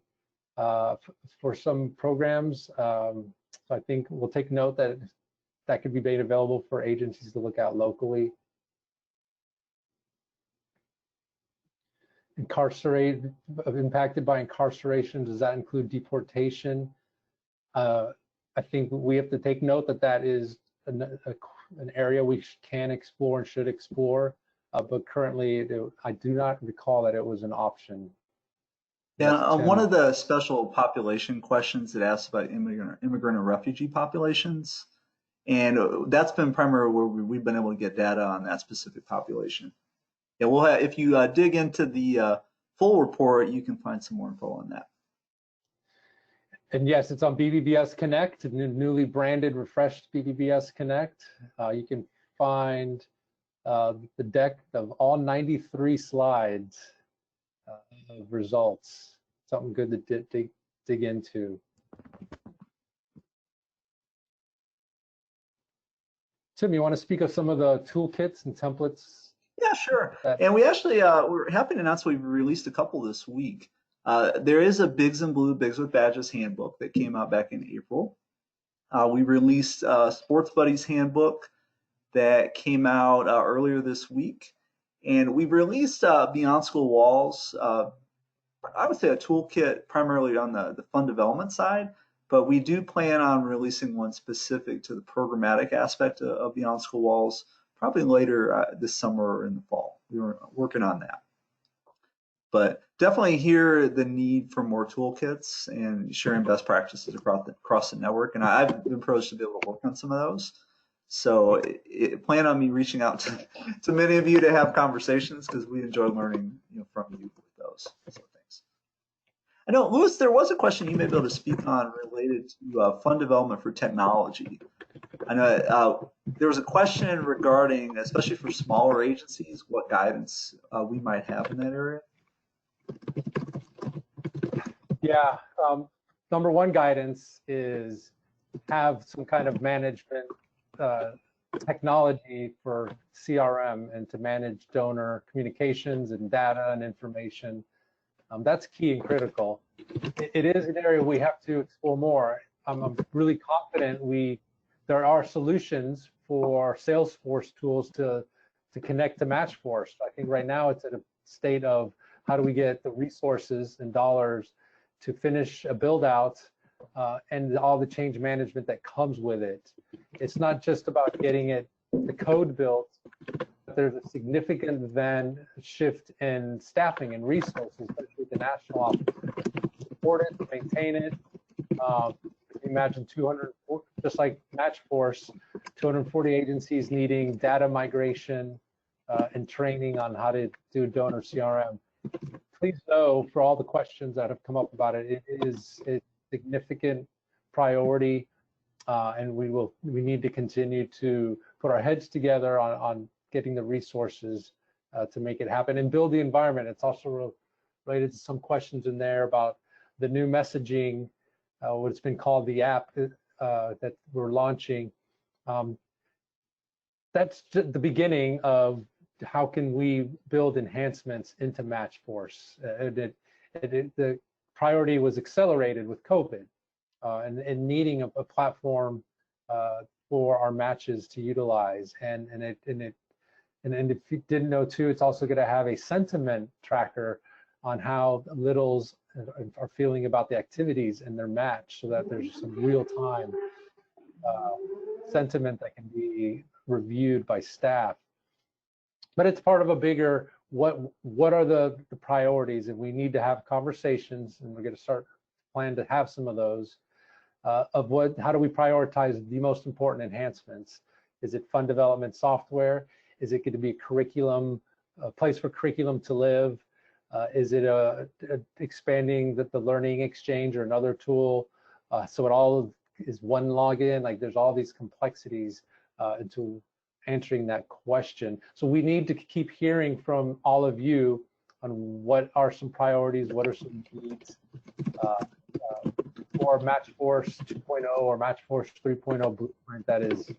Speaker 3: for some programs. So I think we'll take note that could be made available for agencies to look at locally. Impacted by incarceration, does that include deportation? I think we have to take note that is an area we can explore and should explore, but currently I do not recall that it was an option.
Speaker 5: Yeah, one of the special population questions that asks about immigrant and refugee populations, and that's been primarily where we've been able to get data on that specific population. Yeah, we'll have, if you dig into the full report, you can find some more info on that.
Speaker 3: And yes, it's on BBBS Connect, newly branded, refreshed BBBS Connect. You can find the deck of all 93 slides of results. Something good to dig into. Tim, you want to speak of some of the toolkits and templates?
Speaker 5: Yeah, sure. And we actually, we're happy to announce we've released a couple this week. There is a Bigs and Blue Bigs with Badges handbook that came out back in April. We released Sports Buddies handbook that came out earlier this week. And we've released Beyond School Walls, I would say a toolkit primarily on the fund development side, but we do plan on releasing one specific to the programmatic aspect of Beyond School Walls probably later this summer or in the fall. We were working on that. But definitely hear the need for more toolkits and sharing best practices across the network. And I've been privileged to be able to work on some of those. So plan on me reaching out to many of you to have conversations, because we enjoy learning from you with those. So thanks. I know, Louis, there was a question you may be able to speak on related to fund development for technology. I know there was a question regarding, especially for smaller agencies, what guidance we might have in that area.
Speaker 3: Yeah, number one guidance is have some kind of management technology for CRM and to manage donor communications and data and information. That's key and critical. It is an area we have to explore more. I'm really confident there are solutions for Salesforce tools to connect to Matchforce. I think right now it's at a state of how do we get the resources and dollars to finish a build out and all the change management that comes with it. It's not just about getting the code built. There's a significant then shift in staffing and resources, especially at the national office. Support it, maintain it. Imagine 200, just like Matchforce, 240 agencies needing data migration and training on how to do donor CRM. Please know, for all the questions that have come up about it, it is a significant priority, and we need to continue to put our heads together on getting the resources to make it happen and build the environment. It's also related to some questions in there about the new messaging, what's been called the app that we're launching. That's the beginning of how can we build enhancements into Matchforce. The priority was accelerated with COVID and needing a platform for our matches to utilize. And if you didn't know too, it's also going to have a sentiment tracker on how littles are feeling about the activities in their match, so that there's some real-time sentiment that can be reviewed by staff. But it's part of a bigger, what are the priorities? And we need to have conversations, and we're going to plan to have some of those, of how do we prioritize the most important enhancements? Is it fund development software? Is it going to be a place for curriculum to live? Is it expanding the learning exchange or another tool? So it all is one login. Like, there's all these complexities into answering that question. So we need to keep hearing from all of you on what are some priorities, what are some needs for Matchforce 2.0 or Matchforce 3.0 blueprint that is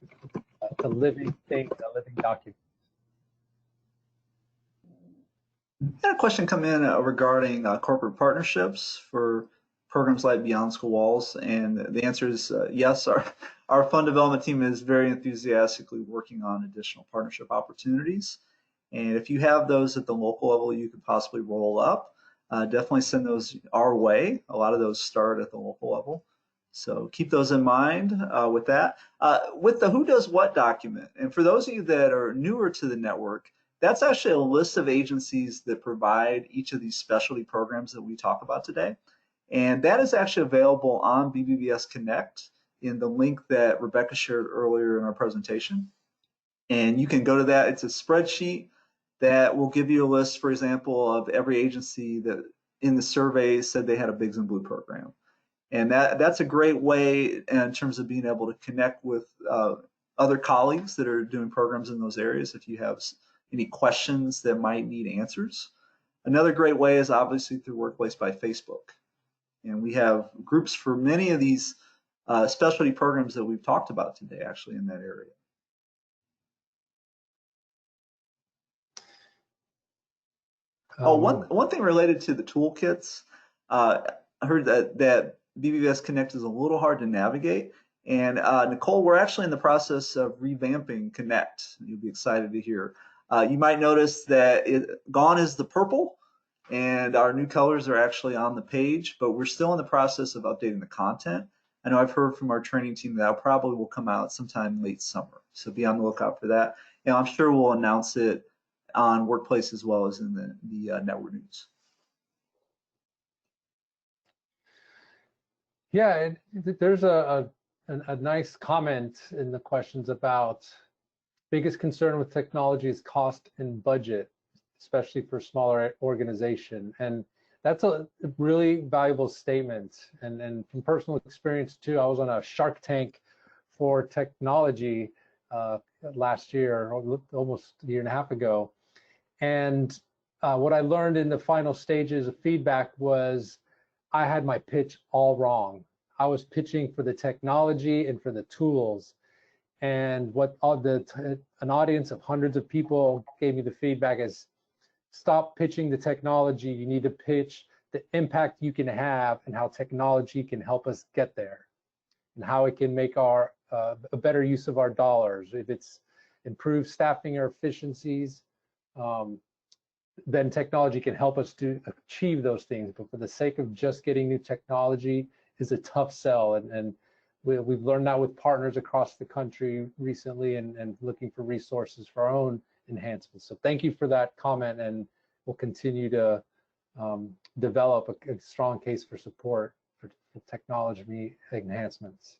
Speaker 3: a living thing, a living document.
Speaker 5: I had a question come in regarding corporate partnerships for programs like Beyond School Walls, and the answer is yes. Our fund development team is very enthusiastically working on additional partnership opportunities. And if you have those at the local level you could possibly roll up, definitely send those our way. A lot of those start at the local level. So keep those in mind with that. With the Who Does What document, and for those of you that are newer to the network, that's actually a list of agencies that provide each of these specialty programs that we talk about today. And that is actually available on BBBS Connect in the link that Rebecca shared earlier in our presentation. And you can go to that. It's a spreadsheet that will give you a list, for example, of every agency that in the survey said they had a Bigs and Blue program. And that's a great way in terms of being able to connect with other colleagues that are doing programs in those areas if you have any questions that might need answers. Another great way is obviously through Workplace by Facebook. And we have groups for many of these specialty programs that we've talked about today actually in that area. One thing related to the toolkits, I heard that BBBS Connect is a little hard to navigate. And Nicole, we're actually in the process of revamping Connect. You'll be excited to hear. You might notice that gone is the purple, and our new colors are actually on the page, but we're still in the process of updating the content. I know I've heard from our training team that probably will come out sometime late summer, so be on the lookout for that. And I'm sure we'll announce it on Workplace as well as in the network news.
Speaker 3: Yeah, there's a nice comment in the questions about biggest concern with technology is cost and budget, especially for smaller organization. And that's a really valuable statement. And from personal experience too, I was on a Shark Tank for technology last year, almost a year and a half ago. And what I learned in the final stages of feedback was I had my pitch all wrong. I was pitching for the technology and for the tools. And what an audience of hundreds of people gave me the feedback is, stop pitching the technology. You need to pitch the impact you can have and how technology can help us get there, and how it can make our a better use of our dollars. If it's improved staffing or efficiencies, then technology can help us to achieve those things. But for the sake of just getting new technology is a tough sell, and we've learned that with partners across the country recently, and looking for resources for our own enhancements. So thank you for that comment, and we'll continue to develop a strong case for support for technology enhancements.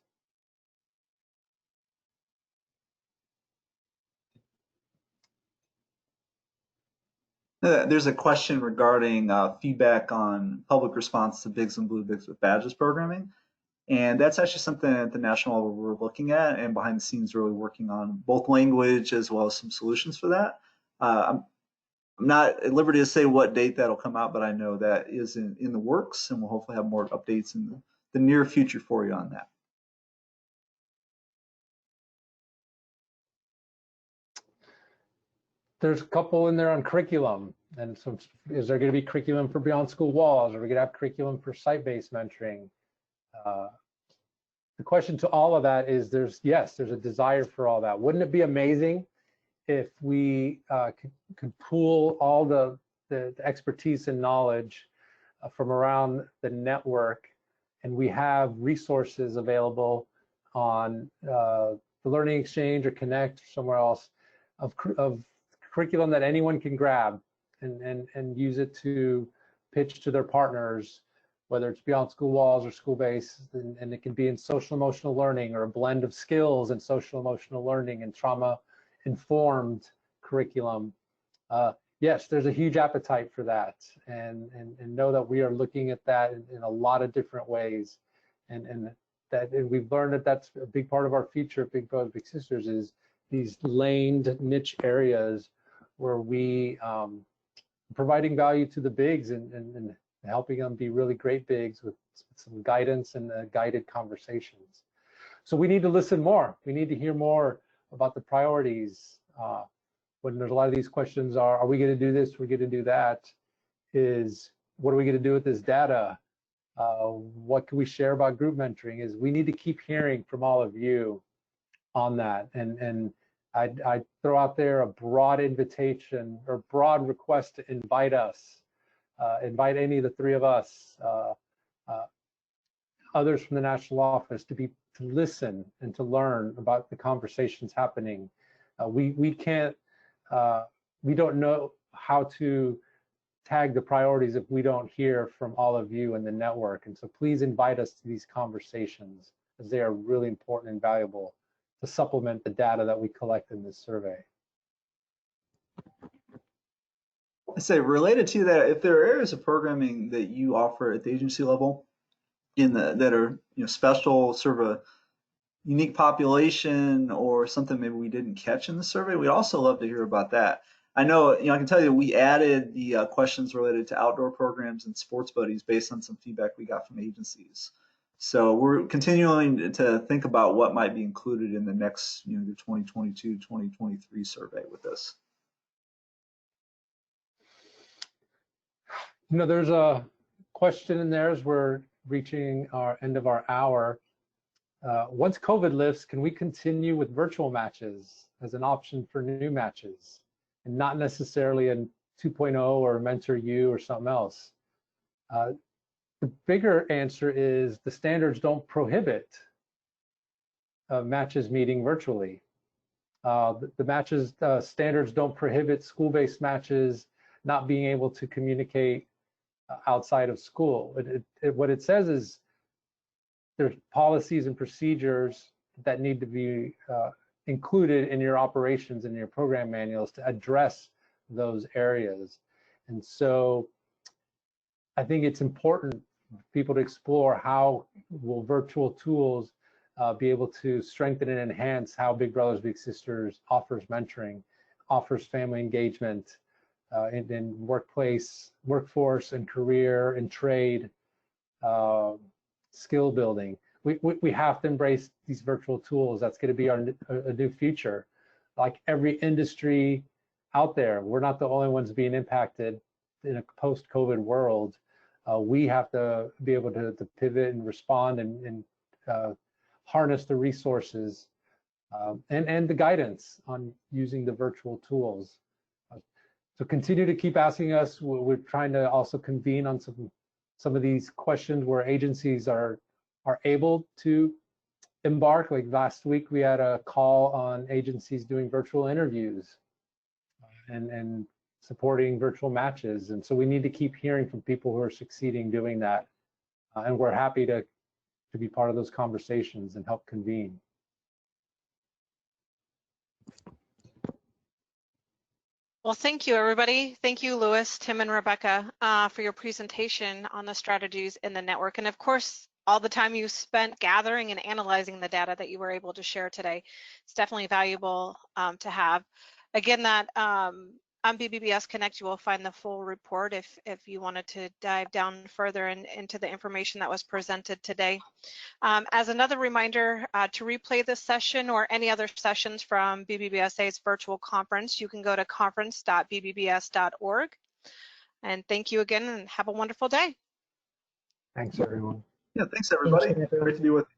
Speaker 5: There's a question regarding feedback on public response to Bigs and Blue Bigs with Badges programming. And that's actually something at the national level we're looking at, and behind the scenes really working on both language as well as some solutions for that. I'm not at liberty to say what date that'll come out, but I know that is in the works, and we'll hopefully have more updates in the near future for you on that.
Speaker 3: There's a couple in there on curriculum, and so is there going to be curriculum for beyond school walls? Are we going to have curriculum for site-based mentoring? The question to all of that is, there's a desire for all that. Wouldn't it be amazing if we could pool all the expertise and knowledge from around the network, and we have resources available on the Learning Exchange or Connect or somewhere else of curriculum that anyone can grab and use it to pitch to their partners, whether it's beyond school walls or school-based, and it can be in social emotional learning, or a blend of skills and social emotional learning and trauma-informed curriculum. Yes, there's a huge appetite for that, and know that we are looking at that in a lot of different ways, and we've learned that that's a big part of our future at Big Brothers Big Sisters, is these laned niche areas where we providing value to the bigs and helping them be really great bigs with some guidance and guided conversations. So we need to listen more. We need to hear more about the priorities. When there's a lot of these questions are we going to do this? We're going to do that. Is what are we going to do with this data? What can we share about group mentoring? Is we need to keep hearing from all of you on that. And I'd throw out there a broad invitation or broad request to invite us. Invite any of the three of us, others from the national office, to listen and to learn about the conversations happening. We don't know how to tag the priorities if we don't hear from all of you in the network. And so please invite us to these conversations, as they are really important and valuable to supplement the data that we collect in this survey.
Speaker 5: I say, related to that, if there are areas of programming that you offer at the agency level that are special, sort of a unique population or something maybe we didn't catch in the survey, we'd also love to hear about that. I know, I can tell you we added the questions related to outdoor programs and sports buddies based on some feedback we got from agencies. So we're continuing to think about what might be included in the next, the 2022-2023 survey with this.
Speaker 3: There's a question in there as we're reaching our end of our hour. Once COVID lifts, can we continue with virtual matches as an option for new matches, and not necessarily in 2.0 or Mentor U or something else? The bigger answer is the standards don't prohibit matches meeting virtually. The matches standards don't prohibit school-based matches not being able to communicate outside of school. What it says is there's policies and procedures that need to be included in your operations and your program manuals to address those areas. And so I think it's important for people to explore how will virtual tools be able to strengthen and enhance how Big Brothers Big Sisters offers mentoring, offers family engagement, in workforce and career and trade, skill building. we have to embrace these virtual tools. That's going to be a new future. Like every industry out there, we're not the only ones being impacted in a post-COVID world. We have to be able to pivot and respond and harness the resources and the guidance on using the virtual tools. So continue to keep asking us. We're trying to also convene on some of these questions where agencies are able to embark. Like last week, we had a call on agencies doing virtual interviews and supporting virtual matches. And so we need to keep hearing from people who are succeeding doing that. And we're happy to be part of those conversations and help convene.
Speaker 2: Well, thank you, everybody. Thank you, Louis, Tim, and Rebecca, for your presentation on the strategies in the network. And of course, all the time you spent gathering and analyzing the data that you were able to share today. It's definitely valuable to have. Again, that on BBBS Connect, you will find the full report if you wanted to dive down further into the information that was presented today. As another reminder, to replay this session or any other sessions from BBBSA's virtual conference, you can go to conference.bbbs.org. And thank you again and have a wonderful day.
Speaker 3: Thanks, everyone.
Speaker 5: Yeah, thanks everybody.
Speaker 4: Thank you, everyone.
Speaker 5: Great to be with you.